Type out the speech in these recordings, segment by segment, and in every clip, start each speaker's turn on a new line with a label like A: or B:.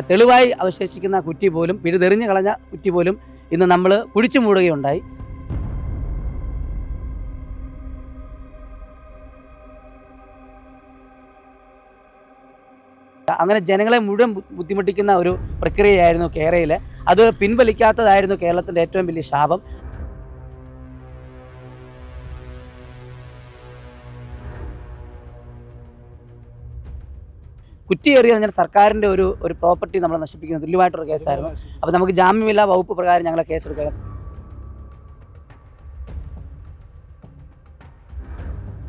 A: തെളിവായി അവശേഷിക്കുന്ന കുറ്റി പോലും, പിഴുതെറിഞ്ഞു കളഞ്ഞ കുറ്റി പോലും ഇന്ന് നമ്മൾ കുഴിച്ചു മൂടുകയുണ്ടായി. അങ്ങനെ ജനങ്ങളെ മുഴുവൻ ബുദ്ധിമുട്ടിക്കുന്ന ഒരു പ്രക്രിയയായിരുന്നു കേരളയിൽ. അത് പിൻവലിക്കാത്തതായിരുന്നു കേരളത്തിൻ്റെ ഏറ്റവും വലിയ ശാപം. കുറ്റിയേറിയ ഞാൻ സർക്കാരിൻ്റെ ഒരു പ്രോപ്പർട്ടി നമ്മൾ നശിപ്പിക്കുന്ന തുല്യമായിട്ടൊരു കേസായിരുന്നു. അപ്പോൾ നമുക്ക് ജാമ്യമില്ലാ വകുപ്പ് പ്രകാരം ഞങ്ങളെ കേസെടുക്കുക.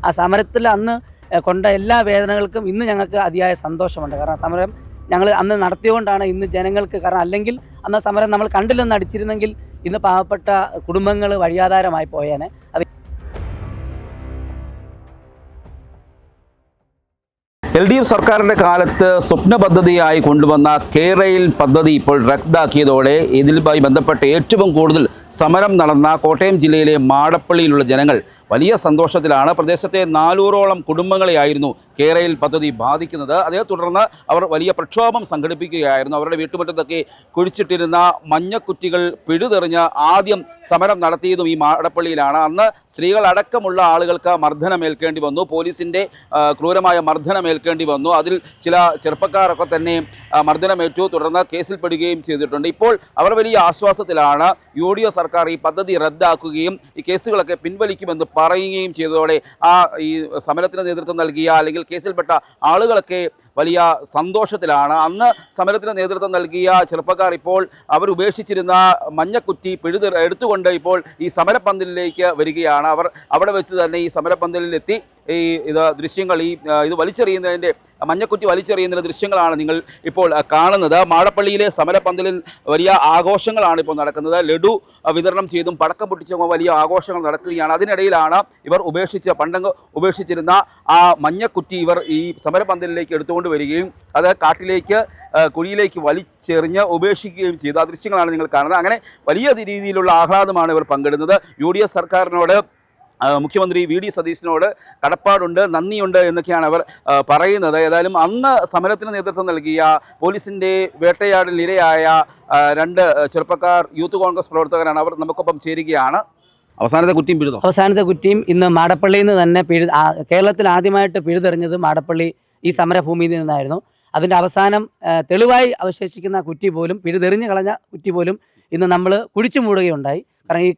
A: ആ സമരത്തിൽ അന്ന് കൊണ്ട എല്ലാ വേദനകൾക്കും ഇന്ന് ഞങ്ങൾക്ക് അതിയായ സന്തോഷമുണ്ട്. കാരണം സമരം ഞങ്ങൾ അന്ന് നടത്തിയുകൊണ്ടാണ് ഇന്ന് ജനങ്ങൾക്ക്, കാരണം അല്ലെങ്കിൽ അന്ന് സമരം നമ്മൾ കണ്ടില്ലെന്ന് അടിച്ചിരുന്നെങ്കിൽ ഇന്ന് പാവപ്പെട്ട കുടുംബങ്ങൾ വഴിയാധാരമായി പോയേനെ. അത്
B: LDF സർക്കാരിൻ്റെ കാലത്ത് സ്വപ്ന പദ്ധതിയായി കൊണ്ടുവന്ന കേരയിൽ പദ്ധതി ഇപ്പോൾ റദ്ദാക്കിയതോടെ ഇതിലുമായി ബന്ധപ്പെട്ട് ഏറ്റവും കൂടുതൽ സമരം നടന്ന കോട്ടയം ജില്ലയിലെ മാടപ്പള്ളിയിലുള്ള ജനങ്ങൾ വലിയ സന്തോഷത്തിലാണ്. പ്രദേശത്തെ 400ഓളം കുടുംബങ്ങളെയായിരുന്നു കേരയിൽ പദ്ധതി ബാധിക്കുന്നത്. അതേ തുടർന്ന് അവർ വലിയ പ്രക്ഷോഭം സംഘടിപ്പിക്കുകയായിരുന്നു. അവരുടെ വീട്ടുമുറ്റത്തൊക്കെ കുഴിച്ചിട്ടിരുന്ന മഞ്ഞക്കുറ്റികൾ പിഴുതെറിഞ്ഞ് ആദ്യം സമരം നടത്തിയതും ഈ മാടപ്പള്ളിയിലാണ്. അന്ന് സ്ത്രീകളടക്കമുള്ള ആളുകൾക്ക് മർദ്ദനമേൽക്കേണ്ടി വന്നു. പോലീസിൻ്റെ ക്രൂരമായ മർദ്ദനമേൽക്കേണ്ടി വന്നു. അതിൽ ചില ചെറുപ്പക്കാരൊക്കെ തന്നെ മർദ്ദനമേറ്റു, തുടർന്ന് കേസിൽപ്പെടുകയും ചെയ്തിട്ടുണ്ട്. ഇപ്പോൾ അവർ വലിയ ആശ്വാസത്തിലാണ്. UDF സർക്കാർ ഈ പദ്ധതി റദ്ദാക്കുകയും ഈ കേസുകളൊക്കെ പിൻവലിക്കുമെന്ന് പറയുകയും ചെയ്തതോടെ ഈ സമരത്തിന് നേതൃത്വം നൽകിയ അല്ലെങ്കിൽ കേസിൽപ്പെട്ട ആളുകളൊക്കെ വലിയ സന്തോഷത്തിലാണ്. അന്ന് സമരത്തിന് നേതൃത്വം നൽകിയ ചെറുപ്പക്കാർ ഇപ്പോൾ അവർ ഉപേക്ഷിച്ചിരുന്ന മഞ്ഞക്കുറ്റി എടുത്തുകൊണ്ട് ഇപ്പോൾ ഈ സമരപ്പന്തലിലേക്ക് വരികയാണ്. അവർ അവിടെ വെച്ച് തന്നെ ഈ സമരപ്പന്തലിലെത്തി ദൃശ്യങ്ങൾ ഇത് വലിച്ചെറിയുന്നതിൻ്റെ മഞ്ഞക്കുറ്റി വലിച്ചെറിയുന്നതിൻ്റെ ദൃശ്യങ്ങളാണ് നിങ്ങൾ ഇപ്പോൾ കാണുന്നത്. മാടപ്പള്ളിയിലെ സമരപ്പന്തലിൽ വലിയ ആഘോഷങ്ങളാണ് ഇപ്പോൾ നടക്കുന്നത്. ലഡു വിതരണം ചെയ്തും പടക്കം പൊട്ടിച്ചും വലിയ ആഘോഷങ്ങൾ നടക്കുകയാണ്. അതിനിടയിലാണ് ഇവർ പണ്ടങ്ങ് ഉപേക്ഷിച്ചിരുന്ന ആ മഞ്ഞക്കുറ്റി ഇവർ ഈ സമരപന്തലിലേക്ക് എടുത്തുകൊണ്ട് വരികയും അത് കാട്ടിലേക്ക് കുഴിയിലേക്ക് വലിച്ചെറിഞ്ഞ് ഉപേക്ഷിക്കുകയും ചെയ്തു. ആ ദൃശ്യങ്ങളാണ് നിങ്ങൾ കാണുന്നത്. അങ്ങനെ വലിയ രീതിയിലുള്ള ആഹ്ലാദമാണ് ഇവർ പങ്കിടുന്നത്. UDF സർക്കാരിനോട്, മുഖ്യമന്ത്രി VD സതീശനോട് കടപ്പാടുണ്ട്, നന്ദിയുണ്ട് എന്നൊക്കെയാണ് അവർ പറയുന്നത്. ഏതായാലും അന്ന് സമരത്തിന് നേതൃത്വം നൽകിയ പോലീസിൻ്റെ വേട്ടയാടൽ ഇരയായ 2 ചെറുപ്പക്കാർ യൂത്ത് കോൺഗ്രസ് പ്രവർത്തകരാണ്. അവർ നമുക്കൊപ്പം ചേരുകയാണ്. അവസാനത്തെ കുറ്റിയും ഇന്ന് മാടപ്പള്ളിയിൽ നിന്ന് തന്നെ കേരളത്തിൽ ആദ്യമായിട്ട് പിഴുതെറിഞ്ഞത് മാടപ്പള്ളി ഈ സമരഭൂമിയിൽ നിന്നായിരുന്നു. അതിൻ്റെ അവസാനം തെളിവായി അവശേഷിക്കുന്ന കുറ്റി പോലും, പിഴുതെറിഞ്ഞു കളഞ്ഞ കുറ്റി പോലും ഇന്ന് നമ്മൾ കുഴിച്ചു മൂടുകയുണ്ടായി. കാരണം ഈ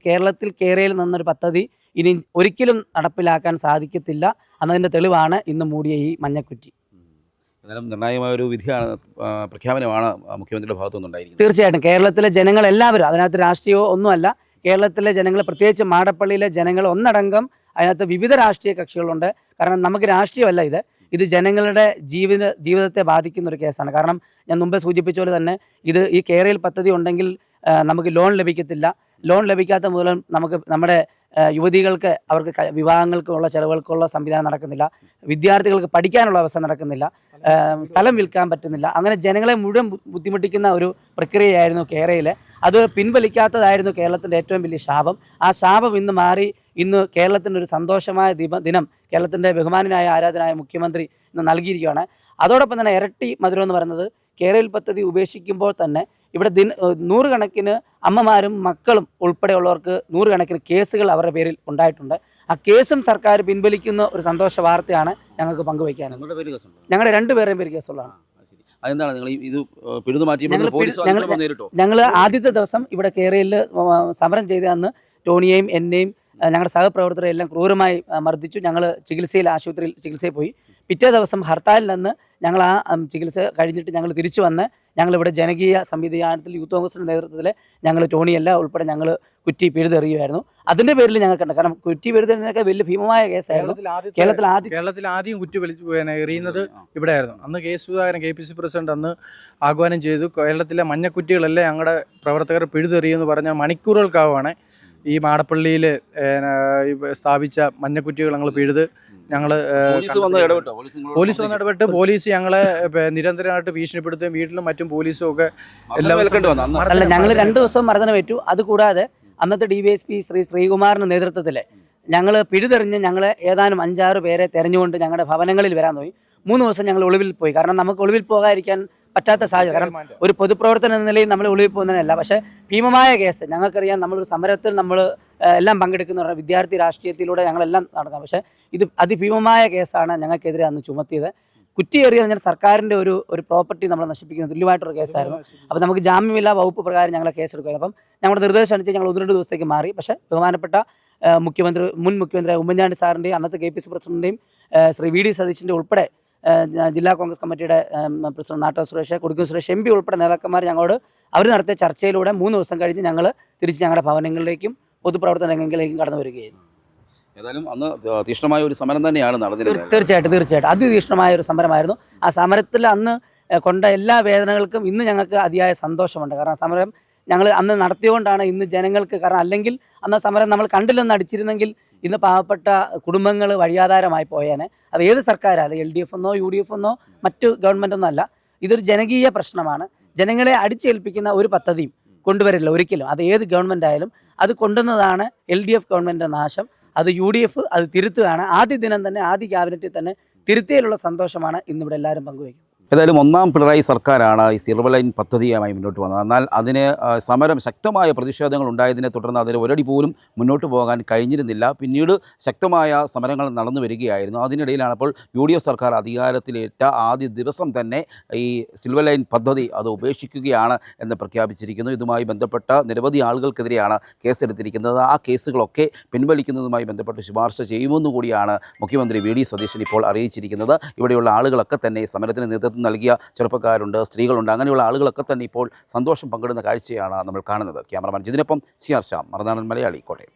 B: കേരളയിൽ നിന്നൊരു പദ്ധതി ഇനി ഒരിക്കലും നടപ്പിലാക്കാൻ സാധിക്കത്തില്ല എന്നതിൻ്റെ തെളിവാണ് ഇന്ന് മൂടിയ ഈ മഞ്ഞക്കുറ്റി. എന്നാലും നിർണായകമായ ഒരു പ്രഖ്യാപനമാണ് മുഖ്യമന്ത്രിയുടെ ഭാഗത്തു നിന്നുണ്ടായിരിക്കുന്നത്.
A: തീർച്ചയായിട്ടും കേരളത്തിലെ ജനങ്ങളെല്ലാവരും, അതിനകത്ത് രാഷ്ട്രീയമോ ഒന്നുമല്ല, കേരളത്തിലെ ജനങ്ങൾ, പ്രത്യേകിച്ച് മാടപ്പള്ളിയിലെ ജനങ്ങൾ ഒന്നടങ്കം, അതിനകത്ത് വിവിധ രാഷ്ട്രീയ കക്ഷികളുണ്ട്. കാരണം നമുക്ക് രാഷ്ട്രീയമല്ല ഇത് ജനങ്ങളുടെ ജീവിതത്തെ ബാധിക്കുന്ന ഒരു കേസാണ്. കാരണം ഞാൻ മുമ്പേ സൂചിപ്പിച്ച പോലെ തന്നെ ഈ കേരയിൽ പദ്ധതി ഉണ്ടെങ്കിൽ നമുക്ക് ലോൺ ലഭിക്കത്തില്ല. ലോൺ ലഭിക്കാത്ത മൂലം നമ്മുടെ യുവതികൾക്ക് അവർക്ക് വിവാഹങ്ങൾക്കുള്ള ചെലവുകൾക്കുള്ള സംവിധാനം നടക്കുന്നില്ല, വിദ്യാർത്ഥികൾക്ക് പഠിക്കാനുള്ള അവസ്ഥ നടക്കുന്നില്ല, സ്ഥലം വിൽക്കാൻ പറ്റുന്നില്ല. അങ്ങനെ ജനങ്ങളെ മുഴുവൻ ബുദ്ധിമുട്ടിക്കുന്ന ഒരു പ്രക്രിയയായിരുന്നു കേരളയിൽ. അത് പിൻവലിക്കാത്തതായിരുന്നു കേരളത്തിൻ്റെ ഏറ്റവും വലിയ ശാപം. ആ ശാപം ഇന്ന് മാറി. ഇന്ന് കേരളത്തിൻ്റെ ഒരു സന്തോഷമായ ദിനം കേരളത്തിൻ്റെ ബഹുമാനായ ആരാധനായ മുഖ്യമന്ത്രി ഇന്ന് നൽകിയിരിക്കുകയാണ്. അതോടൊപ്പം തന്നെ ഇരട്ടി മധുരം എന്ന് പറയുന്നത്, കേരയിൽ പദ്ധതി ഉപേക്ഷിക്കുമ്പോൾ തന്നെ ഇവിടെ 100 കണക്കിന് അമ്മമാരും മക്കളും ഉൾപ്പെടെയുള്ളവർക്ക് 100 കണക്കിന് കേസുകൾ അവരുടെ പേരിൽ ഉണ്ടായിട്ടുണ്ട്. ആ കേസും സർക്കാർ പിൻവലിക്കുന്ന ഒരു സന്തോഷ വാർത്തയാണ് ഞങ്ങൾക്ക് പങ്കുവയ്ക്കാനുള്ളത്. ഞങ്ങളുടെ 2 പേരുടെയും പേര് കേസുള്ളതാണ്. ഞങ്ങൾ ആദ്യത്തെ ദിവസം ഇവിടെ കേരളയിൽ സമരം ചെയ്ത അന്ന് ടോണിയെയും എന്നെയും ഞങ്ങളുടെ സഹപ്രവർത്തകരെ എല്ലാം ക്രൂരമായി മർദ്ദിച്ചു. ഞങ്ങൾ ആശുപത്രിയിൽ ചികിത്സയിൽ പോയി. പിറ്റേ ദിവസം ഹർത്താലിൽ നിന്ന് ഞങ്ങൾ ആ ചികിത്സ കഴിഞ്ഞിട്ട് ഞങ്ങൾ തിരിച്ചു വന്ന് ഞങ്ങളിവിടെ ജനകീയ സംവിധാനത്തിൽ യൂത്ത് കോൺഗ്രസിൻ്റെ നേതൃത്വത്തിൽ ഞങ്ങൾ ടോണിയെല്ലാം ഉൾപ്പെടെ ഞങ്ങൾ കുറ്റി പിഴുതെറിയുമായിരുന്നു. അതിൻ്റെ പേരിൽ ഞങ്ങൾക്കുണ്ട്. കാരണം കുറ്റി പിഴുതെറിഞ്ഞൊക്കെ വലിയ ഭീമമായ കേസായിരുന്നു.
C: കേരളത്തിൽ ആദ്യം കുറ്റി എറിയുന്നത് ഇവിടെയായിരുന്നു. അന്ന് സുധാകരൻ KPC പ്രസിഡന്റ് അന്ന് ആഹ്വാനം ചെയ്തു, കേരളത്തിലെ മഞ്ഞക്കുറ്റികളെല്ലാം ഞങ്ങളുടെ പ്രവർത്തകർ പിഴുതെറിയുമെന്ന് പറഞ്ഞാൽ മണിക്കൂറുകൾക്കാവുകയാണ് ഈ മാടപ്പള്ളിയിൽ സ്ഥാപിച്ച മഞ്ഞക്കുറ്റികൾ ഞങ്ങൾ പിഴുത് പോലീസ് വന്ന് ഇടപെട്ട് പോലീസ് ഞങ്ങളെ നിരന്തരമായിട്ട് ഭീഷണിപ്പെടുത്തുകയും വീട്ടിലും മറ്റും പോലീസും ഒക്കെ
A: അല്ല, ഞങ്ങൾ 2 ദിവസം മർദ്ദനമേറ്റു. അതുകൂടാതെ അന്നത്തെ DYSP ശ്രീകുമാറിന്റെ നേതൃത്വത്തിൽ ഞങ്ങൾ പിഴുതെറിഞ്ഞ് ഞങ്ങൾ ഏതാനും 5-6 പേരെ തെരഞ്ഞുകൊണ്ട് ഞങ്ങളുടെ ഭവനങ്ങളിൽ വരാൻ പോയി. 3 ദിവസം ഞങ്ങൾ ഒളിവിൽ പോയി. കാരണം നമുക്ക് ഒളിവിൽ പോകാതിരിക്കാൻ പറ്റാത്ത സാഹചര്യം. കാരണം ഒരു പൊതുപ്രവർത്തനം എന്ന നിലയിൽ നമ്മൾ ഒളിവിൽ പോകുന്നതിനല്ല, പക്ഷേ ഭീമമായ കേസ് ഞങ്ങൾക്കറിയാം. നമ്മളൊരു സമരത്തിൽ നമ്മൾ എല്ലാം പങ്കെടുക്കുന്ന വിദ്യാർത്ഥി രാഷ്ട്രീയത്തിലൂടെ ഞങ്ങളെല്ലാം നടക്കാം. പക്ഷേ ഇത് അതിഭീമമായ കേസാണ് ഞങ്ങൾക്കെതിരെ അന്ന് ചുമത്തിയത്. കുറ്റിയേറിയത് ഞാൻ സർക്കാരിൻ്റെ ഒരു പ്രോപ്പർട്ടി നമ്മൾ നശിപ്പിക്കുന്ന തുല്യമായിട്ടൊരു കേസായിരുന്നു. അപ്പോൾ നമുക്ക് ജാമ്യമില്ലാ വകുപ്പ് പ്രകാരം ഞങ്ങളെ കേസെടുക്കുകയായിരുന്നു. അപ്പം ഞങ്ങളുടെ നിർദ്ദേശം അനുസരിച്ച് ഞങ്ങൾ 1-2 ദിവസത്തേക്ക് മാറി. പക്ഷേ ബഹുമാനപ്പെട്ട മുൻ മുഖ്യമന്ത്രി ഉമ്മൻചാണ്ടി സാറിൻ്റെയും അന്നത്തെ KPC പ്രസിഡന്റിൻ്റെയും ശ്രീ VD സതീശിൻ്റെ ഉൾപ്പെടെ ജില്ലാ കോൺഗ്രസ് കമ്മിറ്റിയുടെ പ്രസിഡന്റ് നാട്ടോ സുരേഷ്, കൊടുക്കും സുരേഷ് MP ഉൾപ്പെടെ നേതാക്കന്മാർ ഞങ്ങളോട് അവർ നടത്തിയ ചർച്ചയിലൂടെ 3 ദിവസം കഴിഞ്ഞ് ഞങ്ങൾ തിരിച്ച് ഞങ്ങളുടെ ഭവനങ്ങളിലേക്കും പൊതുപ്രവർത്തന രംഗങ്ങളിലേക്കും കടന്നു വരികയായിരുന്നു.
B: ഏതായാലും അന്ന് തീക്ഷ്ണമായ ഒരു സമരം തന്നെയാണ് നടന്നിരുന്നത്.
A: തീർച്ചയായിട്ടും അതിതീക്ഷ്ണമായ ഒരു സമരമായിരുന്നു. ആ സമരത്തിൽ അന്ന് കൊണ്ട എല്ലാ വേദനകൾക്കും ഇന്ന് ഞങ്ങൾക്ക് അതിയായ സന്തോഷമുണ്ട്. കാരണം സമരം ഞങ്ങൾ അന്ന് നടത്തിയുകൊണ്ടാണ് ഇന്ന് ജനങ്ങൾക്ക്, കാരണം അല്ലെങ്കിൽ അന്ന് സമരം നമ്മൾ കണ്ടില്ലെന്ന് അടിച്ചിരുന്നെങ്കിൽ ഇന്ന് പാവപ്പെട്ട കുടുംബങ്ങൾ വഴിയാധാരമായി പോയേനെ. അത് ഏത് സർക്കാരായാലും LDF എന്നോ UDF എന്നോ മറ്റു ഗവൺമെൻറ്റൊന്നും അല്ല. ഇതൊരു ജനകീയ പ്രശ്നമാണ്. ജനങ്ങളെ അടിച്ചേൽപ്പിക്കുന്ന ഒരു പദ്ധതിയും കൊണ്ടുവരില്ല ഒരിക്കലും. അത് ഏത് ഗവൺമെൻറ് ആയാലും അത് കൊണ്ടുവന്നതാണ് LDF ഗവൺമെൻറ്റിൻ്റെ നാശം. അത് UDF അത് തിരുത്തുകയാണ്. ആദ്യ ദിനം തന്നെ ആദ്യ ക്യാബിനറ്റിൽ തന്നെ തിരുത്തിയിലുള്ള സന്തോഷമാണ് ഇന്നിവിടെ എല്ലാവരും പങ്കുവയ്ക്കുന്നത്.
B: ഏതായാലും 1ാം പിണറായി സർക്കാരാണ് ഈ സിൽവർ ലൈൻ പദ്ധതിയുമായി മുന്നോട്ട് വന്നത്. എന്നാൽ അതിന് സമരം ശക്തമായ പ്രതിഷേധങ്ങൾ ഉണ്ടായതിനെ തുടർന്ന് അതിന് ഒരടി പോലും മുന്നോട്ട് പോകാൻ കഴിഞ്ഞിരുന്നില്ല. പിന്നീട് ശക്തമായ സമരങ്ങൾ നടന്നു വരികയായിരുന്നു. അതിനിടയിലാണ് അപ്പോൾ UDF സർക്കാർ അധികാരത്തിലേറ്റ ആദ്യ ദിവസം തന്നെ ഈ സിൽവർ ലൈൻ പദ്ധതി അത് ഉപേക്ഷിക്കുകയാണ് എന്ന് പ്രഖ്യാപിച്ചിരിക്കുന്നു. ഇതുമായി ബന്ധപ്പെട്ട നിരവധി ആളുകൾക്കെതിരെയാണ് കേസെടുത്തിരിക്കുന്നത്. ആ കേസുകളൊക്കെ പിൻവലിക്കുന്നതുമായി ബന്ധപ്പെട്ട് ശുപാർശ ചെയ്യുമെന്നു കൂടിയാണ് മുഖ്യമന്ത്രി VD സതീശൻ ഇപ്പോൾ അറിയിച്ചിരിക്കുന്നത്. ഇവിടെയുള്ള ആളുകളൊക്കെ തന്നെ സമരത്തിന് നേതൃത്വം നൽകിയ ചെറുപ്പക്കാരുണ്ട്, സ്ത്രീകളുണ്ട്. അങ്ങനെയുള്ള ആളുകളൊക്കെ തന്നെ ഇപ്പോൾ സന്തോഷം പങ്കിടുന്ന കാഴ്ചയാണ് നമ്മൾ കാണുന്നത്. Cameraman ജിതിനൊപ്പം CR Shyam, Marunadan Malayali, Kottayam.